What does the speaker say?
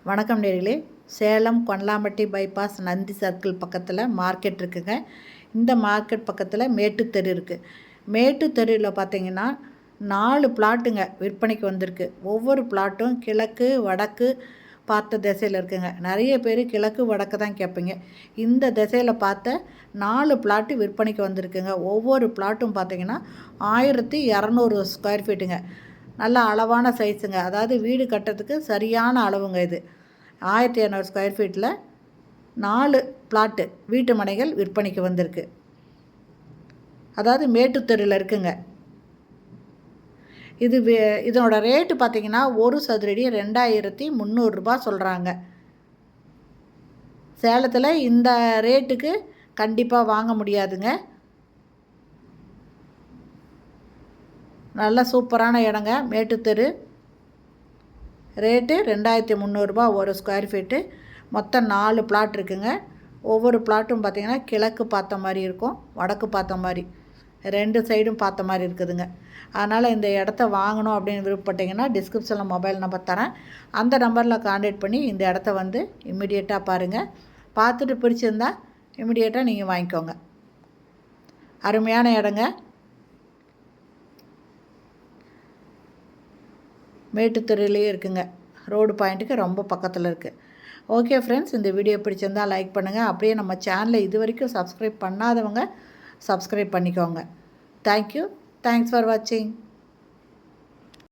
வணக்கம் நேர்களே. Salem Kondalampatti bypass Nandi circle பக்கத்தில் மார்க்கெட் இருக்குங்க. இந்த மார்க்கெட் பக்கத்தில் மேட்டுத்தெரு இருக்குது. மேட்டுத்தெருவில் பார்த்தீங்கன்னா 4 பிளாட்டுங்க விற்பனைக்கு வந்திருக்கு. ஒவ்வொரு பிளாட்டும் கிழக்கு வடக்கு பார்த்த திசையில் இருக்குங்க. நிறைய பேர் கிழக்கு வடக்கு தான் கேட்பீங்க. இந்த திசையில் பார்த்த 4 பிளாட்டு விற்பனைக்கு வந்திருக்குங்க. ஒவ்வொரு பிளாட்டும் பார்த்தீங்கன்னா 1200 ஸ்கொயர் ஃபீட்டுங்க. நல்ல அளவான சைஸுங்க. அதாவது வீடு கட்டுறதுக்கு சரியான அளவுங்க. இது 1200 ஸ்கொயர் ஃபீட்டில் 4 பிளாட்டு வீட்டு மனைகள் விற்பனைக்கு வந்திருக்கு. அதாவது மேட்டுத்தெருவில் இருக்குங்க. இதனோட ரேட்டு பார்த்திங்கன்னா ஒரு சதுரடி 2300 ரூபா சொல்கிறாங்க. சேலத்தில் இந்த ரேட்டுக்கு கண்டிப்பாக வாங்க முடியாதுங்க. நல்ல சூப்பரான இடங்க மேட்டுத்தெரு. ரேட்டு 2300 ரூபா ஒரு ஸ்கொயர் ஃபீட்டு. மொத்தம் 4 பிளாட் இருக்குங்க. ஒவ்வொரு பிளாட்டும் பார்த்திங்கன்னா கிழக்கு பார்த்த மாதிரி இருக்கும், வடக்கு பார்த்த மாதிரி, 2 சைடும் பார்த்த மாதிரி இருக்குதுங்க. அதனால் இந்த இடத்த வாங்கணும் அப்படின்னு விருப்பப்பட்டிங்கன்னா டிஸ்கிரிப்ஷனில் மொபைல் நம்பர் தரேன். அந்த நம்பரில் கான்டாக்ட் பண்ணி இந்த இடத்த வந்து இம்மிடியேட்டாக பாருங்கள். பார்த்துட்டு பிடிச்சிருந்தா இம்மிடியேட்டாக நீங்கள் வாங்கிக்கோங்க. அருமையான இடங்க. மேட்டுத்தெருவிலேயே இருக்குங்க. ரோடு பாயிண்ட்டுக்கு ரொம்ப பக்கத்தில் இருக்குது. ஓகே ஃப்ரெண்ட்ஸ், இந்த வீடியோ பிடிச்சிருந்தால் லைக் பண்ணுங்கள். அப்படியே நம்ம சேனலை இது வரைக்கும் சப்ஸ்கிரைப் பண்ணாதவங்க சப்ஸ்கிரைப் பண்ணிக்கோங்க. தேங்க்யூ. தேங்க்ஸ் ஃபார் வாட்சிங்.